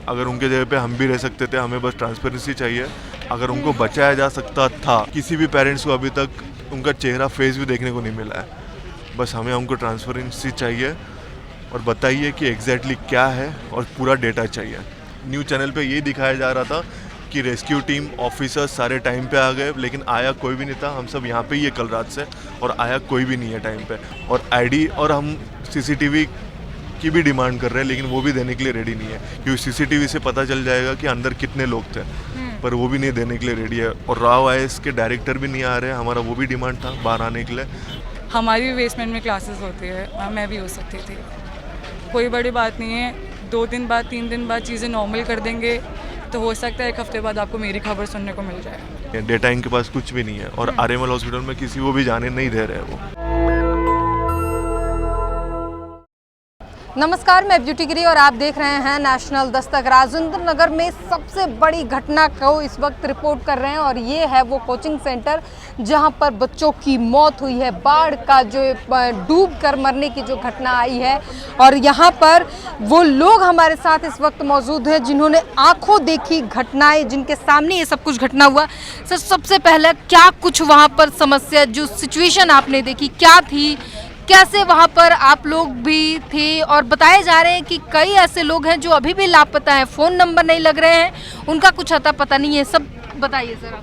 अगर उनके जगह पे हम भी रह सकते थे, हमें बस ट्रांसपेरेंसी चाहिए। अगर उनको बचाया जा सकता था, किसी भी पेरेंट्स को अभी तक उनका चेहरा फेस भी देखने को नहीं मिला है। बस हमें हमको ट्रांसपेरेंसी चाहिए और बताइए कि एग्जैक्टली क्या है, और पूरा डेटा चाहिए। न्यूज़ चैनल पे ये दिखाया जा रहा था कि रेस्क्यू टीम ऑफिसर्स सारे टाइम पे आ गए, लेकिन आया कोई भी नहीं था। हम सब यहाँ पे ही है कल रात से, और आया कोई भी नहीं है टाइम पे। और आईडी और हम सीसीटीवी की भी डिमांड कर रहे हैं, लेकिन वो भी देने के लिए रेडी नहीं है, क्योंकि सीसीटीवी से पता चल जाएगा कि अंदर कितने लोग थे, पर वो भी नहीं देने के लिए रेडी है। और राव आईएएस के डायरेक्टर भी नहीं आ रहे हैं। हमारा वो भी डिमांड था बाहर आने के लिए। हमारी भी बेसमेंट में क्लासेस होती है, मैं भी हो सकती थी, कोई बड़ी बात नहीं है। 2 दिन बाद 3 दिन बाद चीज़ें नॉर्मल कर देंगे तो हो सकता है 1 हफ्ते बाद आपको मेरी खबर सुनने को मिल जाए। डेटा इनके पास कुछ भी नहीं है, और आरएमएल हॉस्पिटल में किसी को भी जाने नहीं दे रहे हैं वो। नमस्कार, मैं ब्यूटी गिरी और आप देख रहे हैं नेशनल दस्तक। राजेंद्र नगर में सबसे बड़ी घटना को इस वक्त रिपोर्ट कर रहे हैं, और ये है वो कोचिंग सेंटर जहां पर बच्चों की मौत हुई है। बाढ़ का जो डूब कर मरने की जो घटना आई है, और यहां पर वो लोग हमारे साथ इस वक्त मौजूद हैं जिन्होंने आंखों देखी घटनाएं, जिनके सामने ये सब कुछ घटना हुआ। सर, सबसे पहले क्या कुछ वहाँ पर समस्या, जो सिचुएशन आपने देखी क्या थी, कैसे वहाँ पर आप लोग भी थे? और बताए जा रहे हैं कि कई ऐसे लोग हैं जो अभी भी लापता हैं, फ़ोन नंबर नहीं लग रहे हैं, उनका कुछ अता पता नहीं है। सब बताइए सर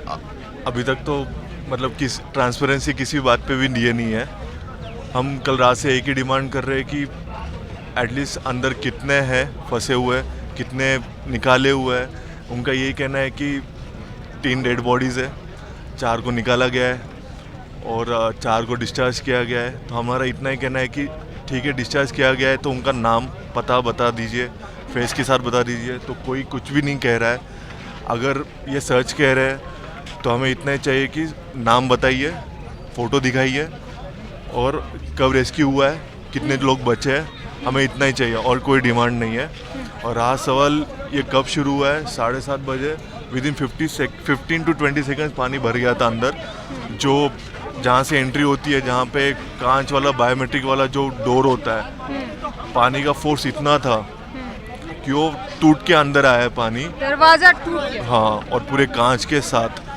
आप। अभी तक तो मतलब किस ट्रांसपेरेंसी किसी बात पे भी दिए नहीं है। हम कल रात से एक ही डिमांड कर रहे हैं कि एटलीस्ट अंदर कितने हैं फंसे हुए, कितने निकाले हुए हैं। उनका यही कहना है कि 3 डेड बॉडीज़ है, 4 को निकाला गया है और 4 को डिस्चार्ज किया गया है। तो हमारा इतना ही कहना है कि ठीक है, डिस्चार्ज किया गया है तो उनका नाम पता बता दीजिए, फेस के साथ बता दीजिए। तो कोई कुछ भी नहीं कह रहा है। अगर ये सर्च कह रहे हैं तो हमें इतना ही चाहिए कि नाम बताइए, फ़ोटो दिखाइए, और कब रेस्क्यू हुआ है, कितने लोग बचे हैं। हमें इतना ही चाहिए और कोई डिमांड नहीं है। और रहा सवाल ये कब शुरू हुआ है, 7:30 बजे विदिन 15 to 20 सेकेंड्स पानी भर गया था अंदर। जो जहाँ से एंट्री होती है, जहाँ पे कांच वाला बायोमेट्रिक वाला जो डोर होता है, पानी का फोर्स इतना था कि वो टूट के अंदर आया है पानी, दरवाजा टूट गया। हाँ, और पूरे कांच के साथ।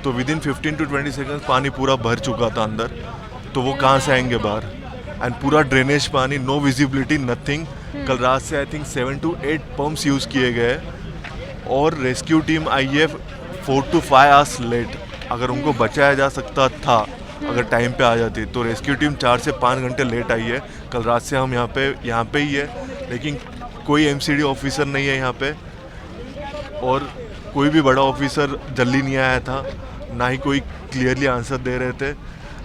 तो विदिन 15 to 20 सेकेंड्स पानी पूरा भर चुका था अंदर। तो वो कहाँ से आएंगे बाहर? एंड पूरा ड्रेनेज पानी, नो विजिबिलिटी, नथिंग। कल रात से I think 7 to 8 pumps use किए गए, और रेस्क्यू टीम आई है 4 to 5 आवर्स लेट। अगर उनको बचाया जा सकता था, अगर टाइम पे आ जाती, तो रेस्क्यू टीम 4 से 5 घंटे लेट आई है। कल रात से हम यहाँ पे ही है, लेकिन कोई एमसीडी ऑफिसर नहीं है यहाँ पे, और कोई भी बड़ा ऑफिसर जल्दी नहीं आया था। ना ही कोई क्लियरली आंसर दे रहे थे,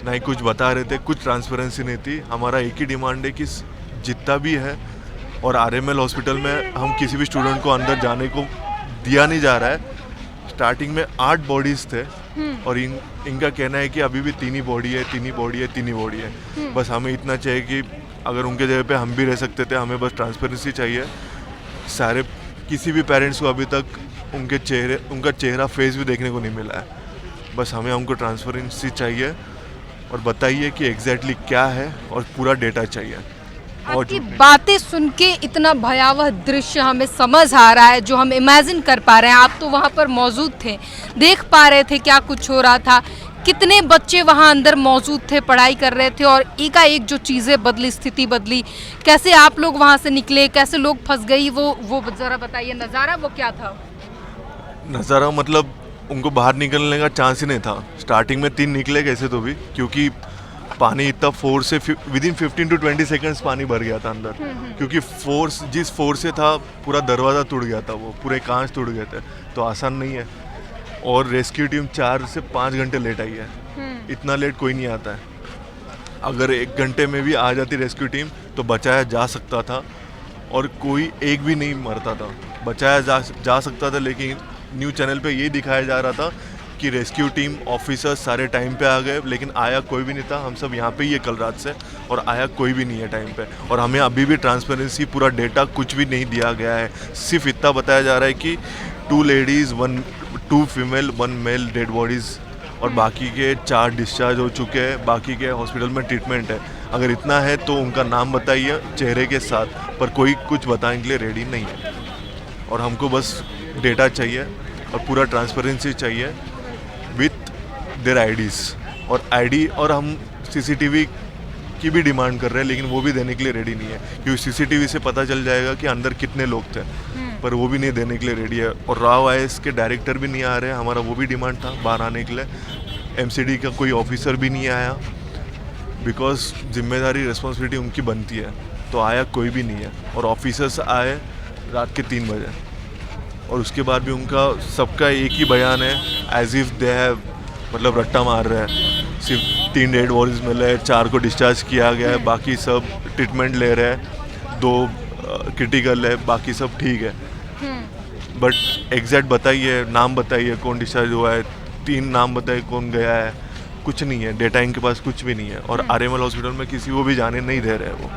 ना ही कुछ बता रहे थे, कुछ ट्रांसपेरेंसी नहीं थी। हमारा एक ही डिमांड है कि जितना भी है, और आरएमएल हॉस्पिटल में हम किसी भी स्टूडेंट को अंदर जाने को दिया नहीं जा रहा है। स्टार्टिंग में 8 बॉडीज़ थे, और इनका कहना है कि अभी भी 3 ही बॉडी है। बस हमें इतना चाहिए कि अगर उनके जगह पे हम भी रह सकते थे, हमें बस ट्रांसपेरेंसी चाहिए। सारे किसी भी पेरेंट्स को अभी तक उनका चेहरा फेस भी देखने को नहीं मिला है। बस हमें हमको ट्रांसपेरेंसी चाहिए, और बताइए कि एग्जैक्टली क्या है, और पूरा डेटा चाहिए। आपकी बातें सुन के इतना भयावह दृश्य हमें समझ आ रहा है, जो हम इमेजिन कर पा रहे हैं। आप तो वहाँ पर मौजूद थे, देख पा रहे थे क्या कुछ हो रहा था। कितने बच्चे वहाँ अंदर मौजूद थे, पढ़ाई कर रहे थे, और एकाएक जो चीज़ें बदली, स्थिति बदली। कैसे आप लोग वहाँ से निकले, कैसे लोग फंस गई, वो ज़रा बताइए। नज़ारा वो क्या था? नज़ारा मतलब उनको बाहर निकलने का चांस ही नहीं था। स्टार्टिंग में 3 निकले कैसे तो भी, क्योंकि पानी इतना फोर्स से विदिन 15 to 20 सेकेंड्स पानी भर गया था अंदर। क्योंकि जिस फोर्स से था, पूरा दरवाज़ा टूट गया था, वो पूरे कांच टूट गए थे। तो आसान नहीं है। और रेस्क्यू टीम 4 से 5 घंटे लेट आई है। इतना लेट कोई नहीं आता है। अगर 1 घंटे में भी आ जाती रेस्क्यू टीम तो बचाया जा सकता था, और कोई एक भी नहीं मरता था। बचाया जा सकता था, लेकिन न्यूज़ चैनल पे यही दिखाया जा रहा था कि रेस्क्यू टीम ऑफिसर्स सारे टाइम पे आ गए, लेकिन आया कोई भी नहीं था। हम सब यहाँ पे ही है कल रात से, और आया कोई भी नहीं है टाइम पे। और हमें अभी भी ट्रांसपेरेंसी, पूरा डेटा कुछ भी नहीं दिया गया है। सिर्फ इतना बताया जा रहा है कि 2 ladies 2 female 1 male dead bodies, और बाकी के 4 डिस्चार्ज हो चुके हैं, बाकी के हॉस्पिटल में ट्रीटमेंट है। अगर इतना है तो उनका नाम बताइए चेहरे के साथ, पर कोई कुछ बताने के लिए रेडी नहीं है। और हमको बस डेटा चाहिए और पूरा ट्रांसपेरेंसी चाहिए विथ देयर आईडीज़ और आईडी। और हम सीसीटीवी की भी डिमांड कर रहे हैं, लेकिन वो भी देने के लिए रेडी नहीं है, क्योंकि सीसीटीवी से पता चल जाएगा कि अंदर कितने लोग थे, पर वो भी नहीं देने के लिए रेडी है। और राव आईएएस के डायरेक्टर भी नहीं आ रहे, हमारा वो भी डिमांड था बाहर आने के लिए। एमसीडी का कोई ऑफिसर भी नहीं आया, बिकॉज जिम्मेदारी रिस्पॉन्सिबिलिटी उनकी बनती है, तो आया कोई भी नहीं है। और ऑफिसर्स आए रात के 3 बजे, और उसके बाद भी उनका सबका एक ही बयान है, एज इफ दे हैव मतलब रट्टा मार रहे हैं। सिर्फ 3 डेड बॉडीज मिले, 4 को डिस्चार्ज किया गया है, बाकी सब ट्रीटमेंट ले रहे हैं, 2 क्रिटिकल है, बाकी सब ठीक है। बट एग्जैक्ट बताइए, नाम बताइए कौन डिस्चार्ज हुआ है, 3 नाम बताइए कौन गया है, कुछ नहीं है, डेटा इनके पास कुछ भी नहीं है। और आरएमएल हॉस्पिटल में किसी को भी जाने नहीं दे रहे हैं वो।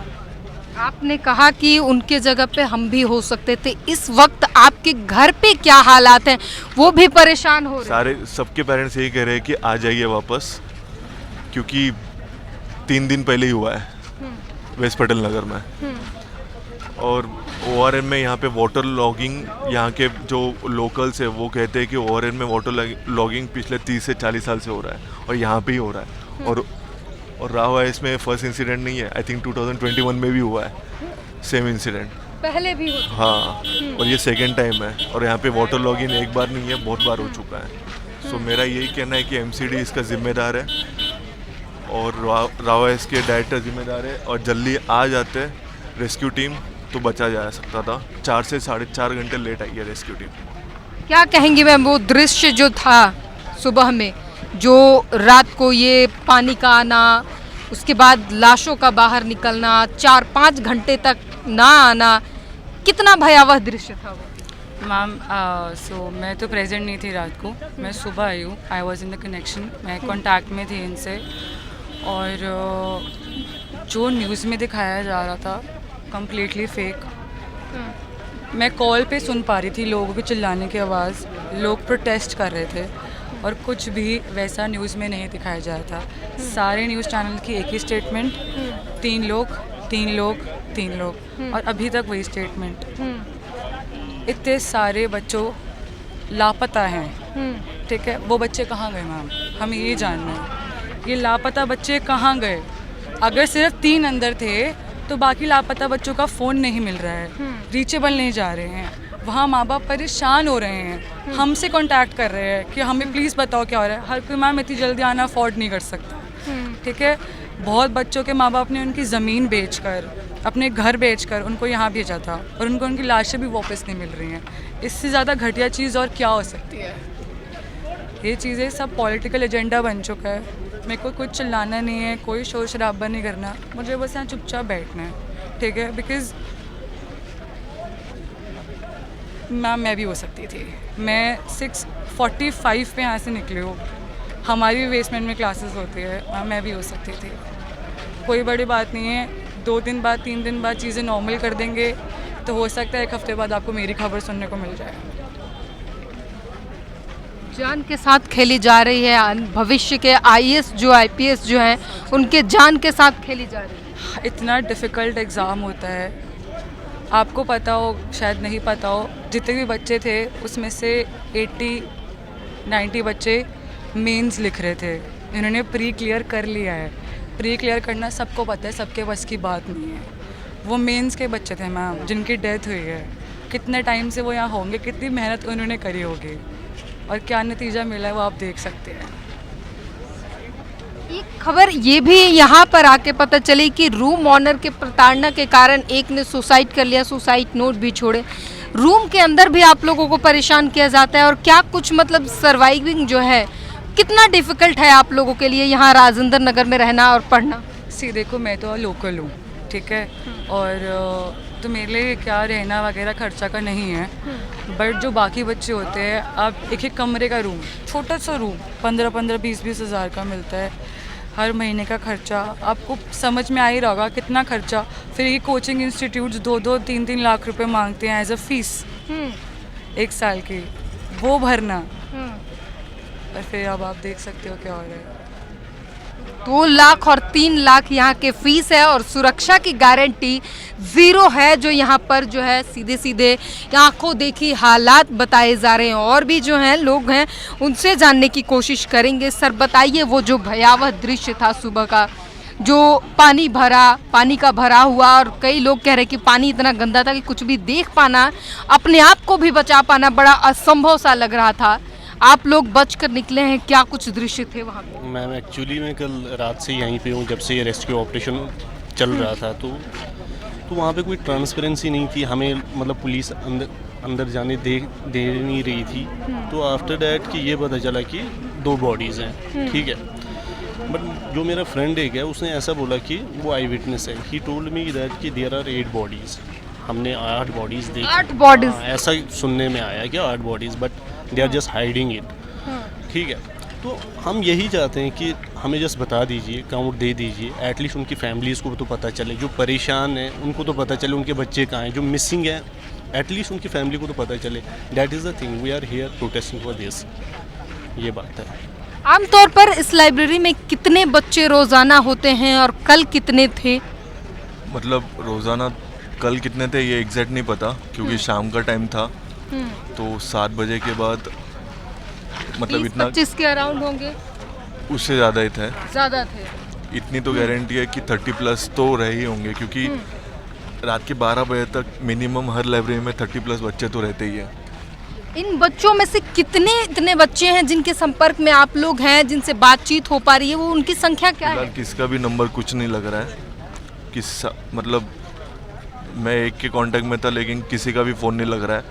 आपने कहा कि उनके जगह पे हम भी हो सकते थे, इस वक्त आपके घर पे क्या हालात हैं, वो भी परेशान हो रहे हैं? सारे सबके पेरेंट्स यही कह रहे हैं कि आ जाइए वापस, क्योंकि 3 दिन पहले ही हुआ है वेस्ट पटेल नगर में। और ओआरएन में यहाँ पे वाटर लॉगिंग, यहाँ के जो लोकल्स है वो कहते हैं कि ओआरएन में वाटर लॉगिंग पिछले 30 से 40 साल से हो रहा है, और यहाँ पे ही हो रहा है। और राव आईएएस में फर्स्ट इंसिडेंट नहीं है, आई थिंक 2021 में भी हुआ है सेम इंसिडेंट। पहले भी होता। हाँ, और ये सेकेंड टाइम है। और यहाँ पे वाटर लॉगिंग एक बार नहीं है, बहुत बार हो चुका है। सो मेरा यही कहना है कि एमसीडी इसका जिम्मेदार है और राव आईएएस के डायरेक्टर जिम्मेदार है, और जल्दी आ जाते रेस्क्यू टीम तो बचा जा सकता था। 4 से 4.5 घंटे लेट आई है रेस्क्यू टीम। क्या कहेंगी मैम, वो दृश्य जो था सुबह में, जो रात को ये पानी का आना, उसके बाद लाशों का बाहर निकलना, 4-5 घंटे तक ना आना, कितना भयावह दृश्य था वो? मैम सो मैं तो प्रेजेंट नहीं थी रात को, मैं सुबह आई हूँ। I was in the connection, मैं कांटेक्ट में थी इनसे। और जो न्यूज़ में दिखाया जा रहा था कम्प्लीटली फेक। मैं कॉल पे सुन पा रही थी लोगों के चिल्लाने की आवाज़, लोग प्रोटेस्ट कर रहे थे, और कुछ भी वैसा न्यूज़ में नहीं दिखाया जा रहा था। सारे न्यूज़ चैनल की एक ही स्टेटमेंट, 3 लोग 3 लोग 3 लोग, और अभी तक वही स्टेटमेंट। इतने सारे बच्चों लापता हैं, ठीक है। वो बच्चे कहाँ गए मैम, हमें ये जानना है, ये लापता बच्चे कहाँ गए? अगर सिर्फ 3 अंदर थे तो बाकी लापता बच्चों का फ़ोन नहीं मिल रहा है, रीचेबल नहीं जा रहे हैं, वहाँ माँ बाप परेशान हो रहे हैं, हमसे कांटेक्ट कर रहे हैं कि हमें प्लीज़ बताओ क्या हो रहा है। हर कोई मैम इतनी जल्दी आना अफोर्ड नहीं कर सकता, ठीक है। बहुत बच्चों के माँ बाप ने उनकी ज़मीन बेचकर, अपने घर बेचकर उनको यहाँ भेजा था, और उनको उनकी लाशें भी वापस नहीं मिल रही हैं। इससे ज़्यादा घटिया चीज़ और क्या हो सकती है? ये चीज़ें सब पॉलिटिकल एजेंडा बन चुका है। मेरे को कुछ चिल्लाना नहीं है, कोई शोर शराबा नहीं करना, मुझे बस यहाँ चुपचाप बैठना है, ठीक है। बिकॉज़ मैम मैं भी हो सकती थी, मैं 6:45 पे यहाँ से निकली हूँ, हमारी भी बेसमेंट में क्लासेस होती है, मैम मैं भी हो सकती थी। कोई बड़ी बात नहीं है, 2 दिन बाद 3 दिन बाद चीज़ें नॉर्मल कर देंगे, तो हो सकता है 1 हफ्ते बाद आपको मेरी खबर सुनने को मिल जाए। जान के साथ खेली जा रही है, भविष्य के आईएएस जो आईपीएस जो हैं उनके जान के साथ खेली जा रही है। इतना डिफ़िकल्ट एग्ज़ाम होता है, आपको पता हो शायद नहीं पता हो, जितने भी बच्चे थे उसमें से 80-90 बच्चे मेंस लिख रहे थे, इन्होंने प्री क्लियर कर लिया है। प्री क्लियर करना सबको पता है, सबके बस की बात नहीं है। वो मेंस के बच्चे थे मैम, जिनकी डेथ हुई है। कितने टाइम से वो यहाँ होंगे, कितनी मेहनत उन्होंने करी होगी, और क्या नतीजा मिला है वो आप देख सकते हैं। एक खबर ये भी यहाँ पर आके पता चली कि रूम ऑनर के प्रताड़ना के कारण एक ने सुसाइड कर लिया, सुसाइड नोट भी छोड़े। रूम के अंदर भी आप लोगों को परेशान किया जाता है, और क्या कुछ मतलब सर्वाइविंग जो है कितना डिफ़िकल्ट है आप लोगों के लिए यहाँ राजेंद्र नगर में रहना और पढ़ना? सी देखो, मैं तो लोकल हूँ, ठीक है, और तो मेरे लिए क्या रहना वगैरह खर्चा का नहीं है। बट जो बाकी बच्चे होते हैं, आप एक कमरे का रूम, छोटा सा रूम 15-15, 20-20 हज़ार का मिलता है हर महीने का खर्चा। आपको समझ में आ ही रहा होगा कितना खर्चा। फिर ये कोचिंग इंस्टीट्यूट्स 2-2, 3-3 लाख रुपए मांगते हैं एज अ फीस 1 साल की, वो भरना। और फिर अब आप देख सकते हो क्या हो रहा है। 2 लाख और 3 लाख यहाँ के फीस है और सुरक्षा की गारंटी 0 है, जो यहाँ पर जो है सीधे सीधे आंखों देखी हालात बताए जा रहे हैं। और भी जो हैं लोग हैं उनसे जानने की कोशिश करेंगे। सर बताइए, वो जो भयावह दृश्य था सुबह का, जो पानी का भरा हुआ, और कई लोग कह रहे कि पानी इतना गंदा था कि कुछ भी देख पाना, अपने आप को भी बचा पाना बड़ा असंभव सा लग रहा था। आप लोग बच कर निकले हैं, क्या कुछ दृश्य थे वहाँ पे? मैम एक्चुअली मैं कल रात से यहीं पे हूँ, जब से ये रेस्क्यू ऑपरेशन चल रहा था, तो वहाँ पे कोई ट्रांसपेरेंसी नहीं थी हमें, मतलब पुलिस अंदर जाने दे नहीं रही थी। तो आफ्टर डैट कि ये पता चला कि 2 बॉडीज़ हैं, ठीक है। बट जो मेरा फ्रेंड एक है उसने ऐसा बोला कि वो आई विटनेस है, ही टोल्ड मी दैट कि देयर आर 8 बॉडीज़। हमने 8 बॉडीज़ देखी। 8 बॉडीज? ऐसा सुनने में आया कि 8 bodies, but they are just hiding it, ठीक है। तो हम यही चाहते हैं कि हमें जस्ट बता दीजिए, काउंट दे दीजिए, एटलीस्ट उनकी फैमिलीज़ को तो पता चले, जो परेशान हैं उनको तो पता चले, उनके बच्चे कहाँ हैं, जो मिसिंग हैं एटलीस्ट उनकी फैमिली को तो पता चले। That is the thing, we are here protesting for this, ये बात है। आमतौर पर इस लाइब्रेरी में कितने बच्चे रोजाना होते हैं और कल कितने थे? मतलब रोज़ाना कल कितने थे ये एग्जैक्ट नहीं पता, क्योंकि शाम का टाइम था, तो 7 बजे के बाद मतलब इतना 25 के अराउंड होंगे, उससे ज़्यादा ही थे। ज़्यादा थे। इतनी तो गारंटी है कि 30 प्लस तो रहे ही होंगे, क्योंकि रात के 12 बजे तक मिनिमम हर लाइब्रेरी में 30 प्लस बच्चे तो रहते ही है। इन बच्चों में से कितने इतने बच्चे हैं जिनके संपर्क में आप लोग हैं, जिनसे बातचीत हो पा रही है, वो उनकी संख्या क्या है? फिलहाल किसका भी नंबर कुछ नहीं लग रहा है, मतलब मैं एक के कांटेक्ट में था लेकिन किसी का भी फ़ोन नहीं लग रहा है,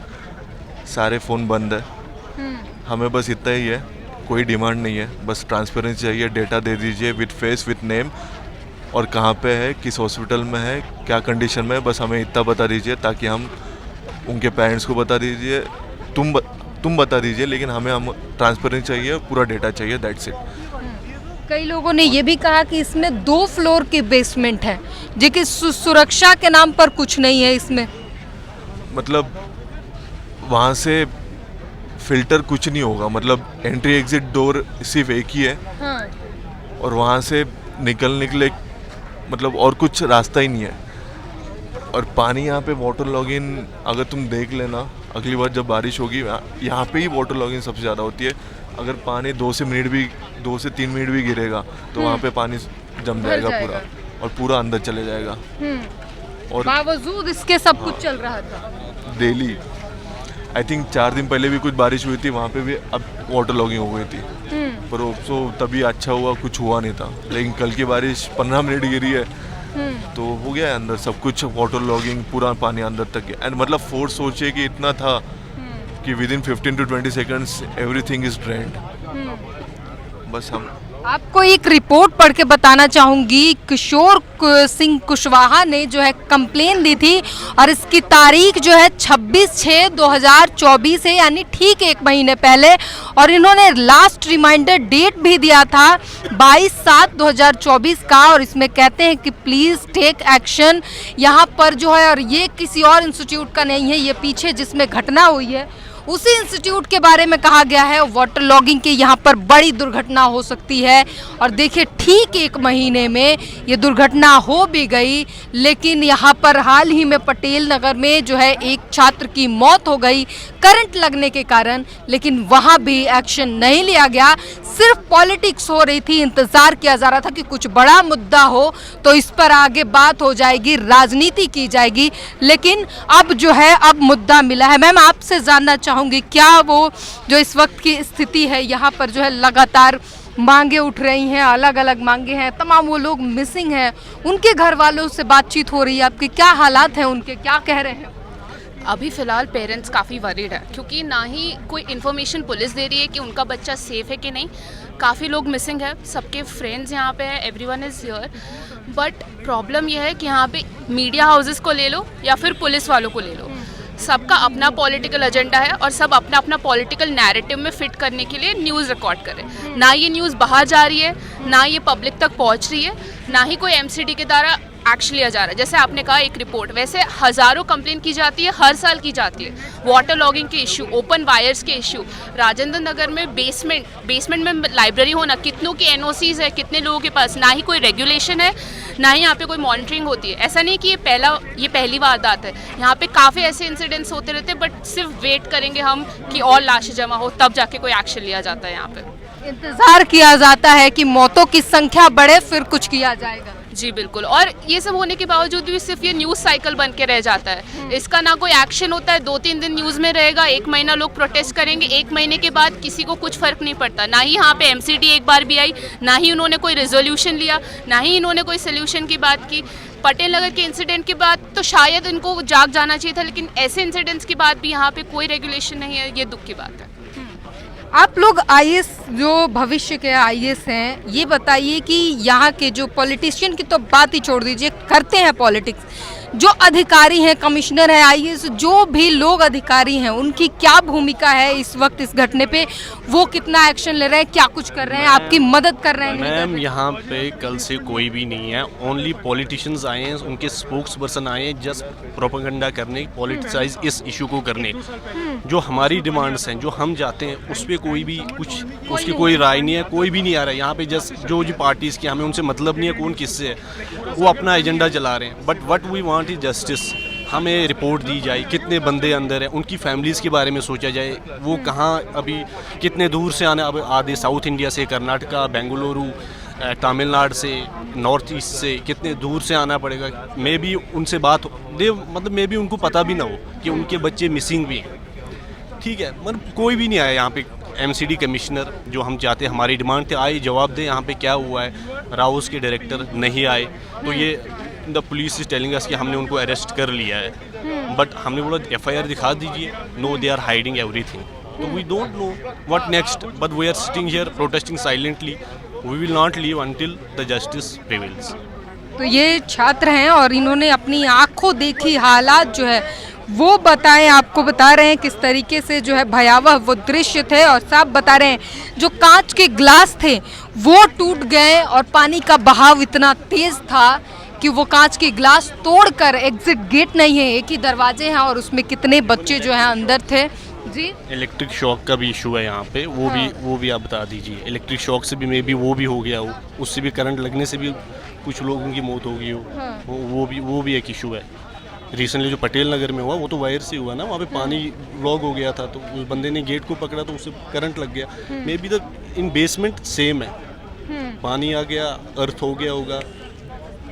सारे फ़ोन बंद है। हमें बस इतना ही है, कोई डिमांड नहीं है, बस ट्रांसपेरेंसी चाहिए, डेटा दे दीजिए विद फेस विद नेम, और कहाँ पे है, किस हॉस्पिटल में है, क्या कंडीशन में है, बस हमें इतना बता दीजिए ताकि हम उनके पेरेंट्स को बता दीजिए, तुम बता दीजिए, लेकिन हम ट्रांसपेरेंसी चाहिए, पूरा डेटा चाहिए, दैट्स इट। कई लोगों ने ये भी कहा कि इसमें 2 फ्लोर के बेसमेंट है, जो कि सुरक्षा के नाम पर कुछ नहीं है इसमें। मतलब वहाँ से फिल्टर कुछ नहीं होगा, मतलब एंट्री एग्जिट डोर सिर्फ एक ही है, हाँ। और वहाँ से निकलने के लिए मतलब और कुछ रास्ता ही नहीं है। और पानी यहाँ पे वाटर लॉगिन अगर तुम देख लेना, अगली बार जब बारिश होगी यहाँ पे ही वाटर लॉगिन सबसे ज़्यादा होती है। अगर पानी 2 से 3 मिनट भी गिरेगा तो वहाँ पे पानी जम जाएगा पूरा, और पूरा अंदर चले जाएगा। और बावजूद इसके सब कुछ चल रहा था डेली, आई थिंक 4 दिन पहले भी कुछ बारिश हुई थी, वहाँ पे भी अब वाटर लॉगिंग हो गई थी, पर तो तभी अच्छा हुआ, कुछ हुआ नहीं था। लेकिन कल की बारिश 15 मिनट गिरी है तो हो गया है अंदर सब कुछ, वाटर लॉगिंग, पूरा पानी अंदर तक है। एंड मतलब फोर्स सोचिए कि इतना था कि with in 15 to 20 seconds everything is drained. बस हम आपको एक रिपोर्ट पढ़ के बताना चाहूंगी। किशोर सिंह कुशवाहा ने जो है कंप्लेन दी थी, और इसकी तारीख जो है 26/6/2024 है, यानी ठीक 1 महीने पहले, और इन्होंने लास्ट रिमाइंडर डेट भी दिया था 22/7/2024 का, और इसमें कहते हैं कि प्लीज़ टेक एक्शन। यहाँ पर जो है, और ये किसी और इंस्टीट्यूट का नहीं है, ये पीछे जिसमें घटना हुई है उसी इंस्टीट्यूट के बारे में कहा गया है। वाटर लॉगिंग की यहाँ पर बड़ी दुर्घटना हो सकती है, और देखिए ठीक 1 महीने में ये दुर्घटना हो भी गई, लेकिन यहाँ पर हाल ही में पटेल नगर में जो है एक छात्र की मौत हो गई करंट लगने के कारण, लेकिन वहाँ भी एक्शन नहीं लिया गया, सिर्फ पॉलिटिक्स हो रही थी। इंतज़ार किया जा रहा था कि कुछ बड़ा मुद्दा हो तो इस पर आगे बात हो जाएगी, राजनीति की जाएगी, लेकिन अब जो है अब मुद्दा मिला है। मैम आपसे जानना चाहूँगी, क्या वो जो इस वक्त की स्थिति है यहाँ पर जो है लगातार मांगे उठ रही हैं, अलग अलग मांगे हैं, तमाम वो लोग मिसिंग हैं, उनके घर वालों से बातचीत हो रही है, आपके क्या हालात हैं, उनके क्या कह रहे हैं? अभी फ़िलहाल पेरेंट्स काफ़ी वरीड है, क्योंकि ना ही कोई इन्फॉर्मेशन पुलिस दे रही है कि उनका बच्चा सेफ़ है कि नहीं। काफ़ी लोग मिसिंग है, सबके फ्रेंड्स यहाँ पे है, everyone is here, but problem यह है कि यहाँ पे मीडिया हाउसेस को ले लो या फिर पुलिस वालों को ले लो, सबका अपना पॉलिटिकल एजेंडा है, और सब अपना अपना पॉलिटिकल नैरेटिव में फिट करने के लिए न्यूज़ रिकॉर्ड करें। ना ये न्यूज़ बाहर जा रही है, ना ये पब्लिक तक पहुँच रही है, ना ही कोई एमसीडी के द्वारा एक्शन लिया जा रहा है। जैसे आपने कहा एक रिपोर्ट, वैसे हज़ारों कंप्लेन की जाती है, हर साल की जाती है। वाटर लॉगिंग के इशू, ओपन वायर्स के इशू, राजेंद्र नगर में बेसमेंट में लाइब्रेरी होना, कितनों की एनओसीज है, कितने लोगों के पास, ना ही कोई रेगुलेशन है, ना ही यहाँ पे कोई मॉनिटरिंग होती है। ऐसा नहीं कि ये पहली वारदात है, यहाँ पे काफ़ी ऐसे इंसिडेंट्स होते रहते हैं, बट सिर्फ वेट करेंगे हम कि और लाशें जमा हो तब जाके कोई एक्शन लिया जाता है। यहाँ पे इंतजार किया जाता है कि मौतों की संख्या बढ़े फिर कुछ किया जाएगा। जी बिल्कुल, और ये सब होने के बावजूद भी सिर्फ ये न्यूज़ साइकिल बन के रह जाता है। इसका ना कोई एक्शन होता है, 2-3 दिन न्यूज़ में रहेगा, 1 महीना लोग प्रोटेस्ट करेंगे, 1 महीने के बाद किसी को कुछ फ़र्क नहीं पड़ता। ना ही यहाँ पे एमसीडी एक बार भी आई, ना ही उन्होंने कोई रेजोल्यूशन लिया, ना ही इन्होंने कोई सोल्यूशन की बात की। पटेल नगर के इंसिडेंट के बाद तो शायद इनको जाग जाना चाहिए था, लेकिन ऐसे इंसिडेंट्स के बाद भी यहाँ पे कोई रेगुलेशन नहीं है, ये दुख की बात है। आप लोग आईएएस, जो भविष्य के आईएएस हैं, ये बताइए कि यहाँ के जो पॉलिटिशियन की तो बात ही छोड़ दीजिए, करते हैं पॉलिटिक्स, जो अधिकारी हैं, कमिश्नर है, आईएएस, जो भी लोग अधिकारी हैं, उनकी क्या भूमिका है इस वक्त इस घटने पे? वो कितना एक्शन ले रहे हैं, क्या कुछ कर रहे हैं, आपकी मदद कर रहे हैं? मैम यहाँ पे कल से कोई भी नहीं है, ओनली पॉलिटिशियंस आए हैं, उनके स्पोक्स पर्सन आए हैं जस्ट प्रोपेगेंडा करने, पॉलिटिसाइज इस इशू को करने। जो हमारी डिमांड्स हैं, जो हम चाहते हैं, उस पर कोई भी कुछ उसकी कोई राय नहीं है, कोई भी नहीं आ रहा है यहाँ पे। जस्ट जो पार्टीज़ की हमें उनसे मतलब नहीं है कौन किससे है, वो अपना एजेंडा चला रहे हैं। But what we want is justice. हमें रिपोर्ट दी जाए, कितने बंदे अंदर हैं, उनकी फैमिलीज़ के बारे में सोचा जाए, वो कहाँ अभी कितने दूर से आने, अब आधे साउथ इंडिया से, कर्नाटका, बेंगलुरु, तमिलनाडु से, नॉर्थ ईस्ट से, कितने दूर से आना पड़ेगा। मे बी उनसे बात मतलब मे बी उनको पता भी ना हो कि उनके बच्चे मिसिंग भी हैं। ठीक है, मतलब कोई भी नहीं आया यहाँ पे। एमसीडी कमिश्नर, जो हम चाहते हैं, हमारी डिमांड थे, आए जवाब दें यहाँ पे क्या हुआ है। राउस के डायरेक्टर नहीं आए, तो ये the police is telling us कि हमने उनको अरेस्ट कर लिया है। बट हमने बोला एफआईआर दिखा दीजिए, no they are hiding everything. तो we don't know what next, but we are sitting here protesting silently. We will not leave until the justice prevails. तो ये छात्र हैं और इन्होंने अपनी आंखों देखी हालात जो है वो बताएं, आपको बता रहे हैं किस तरीके से जो है भयावह वो दृश्य थे, और साफ बता रहे हैं जो कांच के ग्लास थे वो टूट गए और पानी का बहाव इतना तेज था कि वो कांच के ग्लास तोड़कर, एग्जिट गेट नहीं है, एक ही दरवाजे हैं और उसमें कितने बच्चे जो हैं अंदर थे। जी, इलेक्ट्रिक शॉक का भी इशू है यहाँ पे, वो भी आप बता दीजिए। इलेक्ट्रिक शॉक से भी मे बी वो भी हो गया हो, उससे भी करंट लगने से भी कुछ लोगों की मौत हो गई हो, वो भी एक इशू है। रिसेंटली जो पटेल नगर में हुआ वो तो वायर से हुआ ना, वहाँ पे पानी ब्लॉक हो गया था, तो उस बंदे ने गेट को पकड़ा तो उससे करंट लग गया। May be the in basement same है, पानी आ गया, अर्थ हो गया होगा,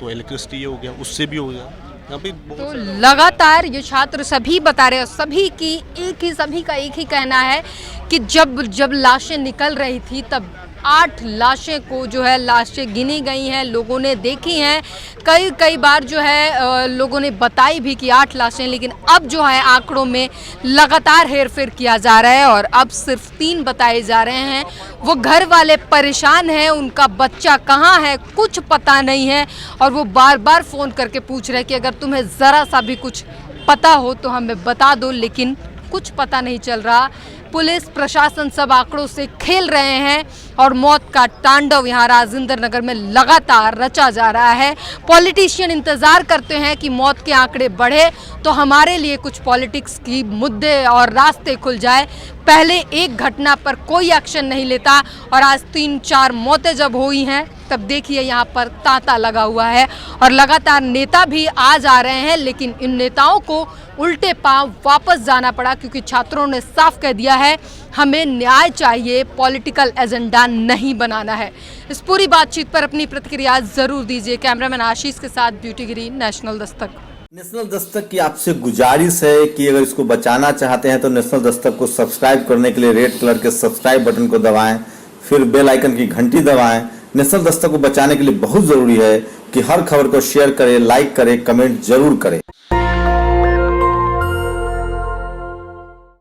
तो इलेक्ट्रिसिटी हो गया, उससे भी हो गया यहाँ पे। तो लगातार ये छात्र सभी बता रहे हैं, सभी का एक ही कहना है कि जब लाशें निकल रही थी तब 8 लाशें को जो है लाशें गिनी गई हैं, लोगों ने देखी हैं, कई बार जो है लोगों ने बताई भी कि 8 लाशें, लेकिन अब जो है आंकड़ों में लगातार हेरफेर किया जा रहा है और अब सिर्फ 3 बताए जा रहे हैं। वो घर वाले परेशान हैं, उनका बच्चा कहाँ है कुछ पता नहीं है, और वो बार बार फ़ोन करके पूछ रहे हैं कि अगर तुम्हें ज़रा सा भी कुछ पता हो तो हमें बता दो, लेकिन कुछ पता नहीं चल रहा। पुलिस प्रशासन सब आंकड़ों से खेल रहे हैं और मौत का तांडव यहाँ राजेंद्र नगर में लगातार रचा जा रहा है। पॉलिटिशियन इंतज़ार करते हैं कि मौत के आंकड़े बढ़े तो हमारे लिए कुछ पॉलिटिक्स की मुद्दे और रास्ते खुल जाए। पहले एक घटना पर कोई एक्शन नहीं लेता और आज 3-4 मौतें जब हुई हैं तब देखिए यहाँ पर तांता लगा हुआ है और लगातार नेता भी आ जा रहे हैं, लेकिन इन नेताओं को उल्टे पांव वापस जाना पड़ा क्योंकि छात्रों ने साफ कह दिया है हमें न्याय चाहिए, पॉलिटिकल एजेंडा नहीं बनाना है। इस पूरी बातचीत पर अपनी प्रतिक्रिया जरूर दीजिए। कैमरामैन आशीष के साथ ब्यूटी गिरी, नेशनल दस्तक। नेशनल दस्तक की आपसे गुजारिश है कि अगर इसको बचाना चाहते हैं तो नेशनल दस्तक को सब्सक्राइब करने के लिए रेड कलर के सब्सक्राइब बटन को दबाएं, फिर बेल आइकन की घंटी दबाएं। नेशनल दस्तक को बचाने के लिए बहुत जरूरी है कि हर खबर को शेयर करें, लाइक करें, कमेंट जरूर करें।